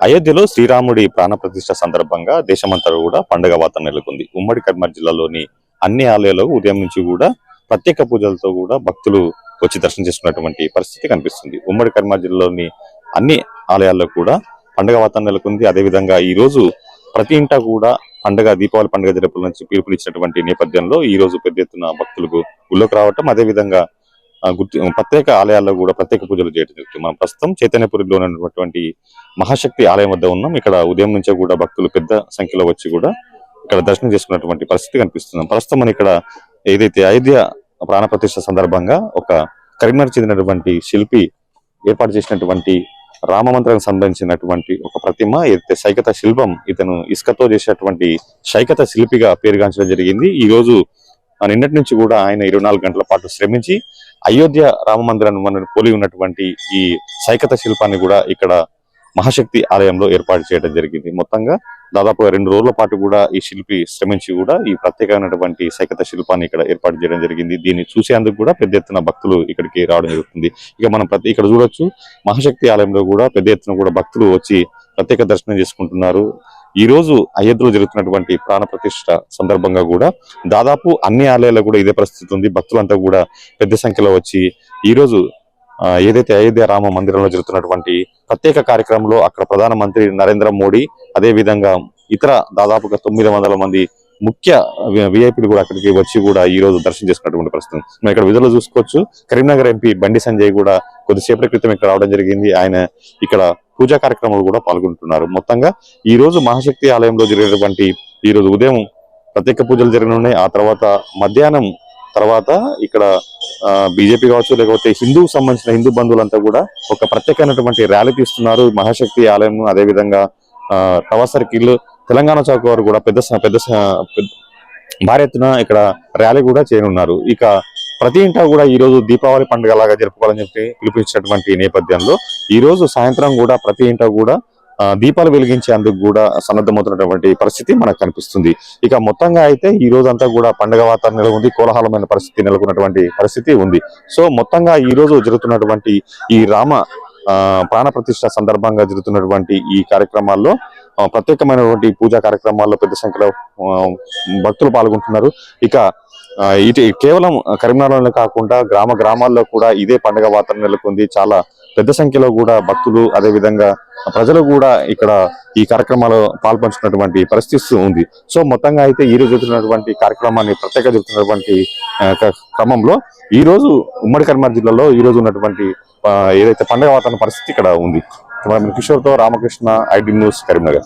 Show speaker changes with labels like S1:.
S1: అయోధ్యలో శ్రీరాముడి ప్రాణప్రతిష్ఠ సందర్భంగా దేశమంతా కూడా పండుగ వాతావరణం నెలకొంది. ఉమ్మడి కర్నూలు జిల్లాలోని అన్ని ఆలయాలు ఉదయం నుంచి కూడా ప్రత్యేక పూజలతో కూడా భక్తులు వచ్చి దర్శనం చేసుకున్నటువంటి పరిస్థితి కనిపిస్తుంది. ఉమ్మడి కర్నూలు జిల్లాలోని అన్ని ఆలయాల్లో కూడా పండుగ వాతావరణం నెలకొంది. అదేవిధంగా ఈ రోజు ప్రతి ఇంటా కూడా దీపావళి పండుగ జరుపుల నుంచి పిలుపునిచ్చినటువంటి నేపథ్యంలో ఈ రోజు పెద్ద ఎత్తున భక్తులకు గుళ్ళకు రావటం, అదేవిధంగా ప్రత్యేక ఆలయాల్లో కూడా ప్రత్యేక పూజలు చేయడం జరుగుతుంది. మనం ప్రస్తుతం చైతన్యపురిలో ఉన్నటువంటి మహాశక్తి ఆలయం వద్ద ఉన్నాం. ఇక్కడ ఉదయం నుంచే కూడా భక్తులు పెద్ద సంఖ్యలో వచ్చి కూడా ఇక్కడ దర్శనం చేసుకున్నటువంటి పరిస్థితి కనిపిస్తుంది. ప్రస్తుతం మనం ఇక్కడ ఏదైతే అయోధ్య ప్రాణప్రతిష్ఠ సందర్భంగా ఒక కరీంనగర్ చెందినటువంటి శిల్పి ఏర్పాటు చేసినటువంటి రామ మంత్రానికి సంబంధించినటువంటి ఒక ప్రతిమ, ఏదైతే శైకత శిల్పం, ఇతను ఇసుకతో చేసేటువంటి శైకత శిల్పిగా పేరుగాంచడం జరిగింది. ఈ రోజు నిన్నటి నుంచి కూడా ఆయన 24 గంటల పాటు శ్రమించి అయోధ్య రామ మందిరాన్ని మనం పోలి ఉన్నటువంటి ఈ శైకత శిల్పాన్ని కూడా ఇక్కడ మహాశక్తి ఆలయంలో ఏర్పాటు చేయడం జరిగింది. మొత్తంగా దాదాపుగా 2 రోజుల పాటు కూడా ఈ శిల్పి శ్రమించి కూడా ఈ ప్రత్యేకమైనటువంటి శైకత శిల్పాన్ని ఇక్కడ ఏర్పాటు చేయడం జరిగింది. దీన్ని చూసేందుకు కూడా పెద్ద ఎత్తున భక్తులు ఇక్కడికి రావడం జరుగుతుంది. ఇక మనం ఇక్కడ చూడొచ్చు, మహాశక్తి ఆలయంలో కూడా పెద్ద ఎత్తున కూడా భక్తులు వచ్చి ప్రత్యేక దర్శనం చేసుకుంటున్నారు. ఈ రోజు అయోధ్యలో జరుగుతున్నటువంటి ప్రాణ ప్రతిష్ఠ సందర్భంగా కూడా దాదాపు అన్ని ఆలయాల్లో కూడా ఇదే పరిస్థితి ఉంది. భక్తులంతా కూడా పెద్ద సంఖ్యలో వచ్చి ఈ రోజు ఏదైతే అయోధ్య రామ మందిరంలో జరుగుతున్నటువంటి ప్రత్యేక కార్యక్రమంలో అక్కడ ప్రధానమంత్రి నరేంద్ర మోడీ, అదే విధంగా ఇతర దాదాపుగా 900 మంది ముఖ్య విఐపీలు కూడా అక్కడికి వచ్చి కూడా ఈ రోజు దర్శనం చేసుకున్నటువంటి పరిస్థితి. మనం ఇక్కడ విధులు చూసుకోవచ్చు. కరీంనగర్ ఎంపీ బండి సంజయ్ కూడా కొద్దిసేపటి క్రితం ఇక్కడ రావడం జరిగింది. ఆయన ఇక్కడ పూజా కార్యక్రమాలు కూడా పాల్గొంటున్నారు. మొత్తంగా ఈ రోజు మహాశక్తి ఆలయంలో జరిగినటువంటి ఈ రోజు ఉదయం ప్రత్యేక పూజలు జరగనున్నాయి. ఆ తర్వాత మధ్యాహ్నం తర్వాత ఇక్కడ బీజేపీ కావచ్చు, లేకపోతే హిందూకు సంబంధించిన హిందూ బంధువులంతా కూడా ఒక ప్రత్యేకమైనటువంటి ర్యాలీ తీస్తున్నారు. మహాశక్తి ఆలయం, అదేవిధంగా టవర్ సర్కిల్, తెలంగాణ చౌక్ వారు కూడా భారీ ఎత్తున ఇక్కడ ర్యాలీ కూడా చేయనున్నారు. ఇక ప్రతి ఇంటా కూడా ఈ రోజు దీపావళి పండుగ లాగా జరుపుకోవాలని చెప్పి పిలుపునిచ్చినటువంటి నేపథ్యంలో ఈ రోజు సాయంత్రం కూడా ప్రతి ఇంటా కూడా దీపాలు వెలిగించేందుకు కూడా సన్నద్ధమవుతున్నటువంటి పరిస్థితి మనకు కనిపిస్తుంది. ఇక మొత్తంగా అయితే ఈ రోజు అంతా కూడా పండుగ వాతావరణం ఉంది, కోలాహలమైన పరిస్థితి నెలకొన్నటువంటి పరిస్థితి ఉంది. సో మొత్తంగా ఈ రోజు జరుగుతున్నటువంటి ఈ రామ ప్రాణ ప్రతిష్ఠ సందర్భంగా జరుగుతున్నటువంటి ఈ కార్యక్రమాల్లో ప్రత్యేకమైనటువంటి పూజా కార్యక్రమాల్లో పెద్ద సంఖ్యలో భక్తులు పాల్గొంటున్నారు. ఇక ఇటు కేవలం కరీంనగర్లోనే కాకుండా గ్రామాల్లో కూడా ఇదే పండుగ వాతావరణం నెలకొంది. చాలా పెద్ద సంఖ్యలో కూడా భక్తులు, అదే విధంగా ప్రజలు కూడా ఇక్కడ ఈ కార్యక్రమాలు పాల్పంచుకున్నటువంటి పరిస్థితి ఉంది. సో మొత్తంగా అయితే ఈ రోజు జరుగుతున్నటువంటి కార్యక్రమాన్ని ప్రత్యేక జరుగుతున్నటువంటి క్రమంలో ఈ రోజు ఉమ్మడి కరీంనగర్ జిల్లాలో ఈ రోజు ఉన్నటువంటి ఏదైతే పండుగ వాతావరణ పరిస్థితి ఇక్కడ ఉంది. కిషోర్తో రామకృష్ణ, ఐడి న్యూస్, కరీంనగర్.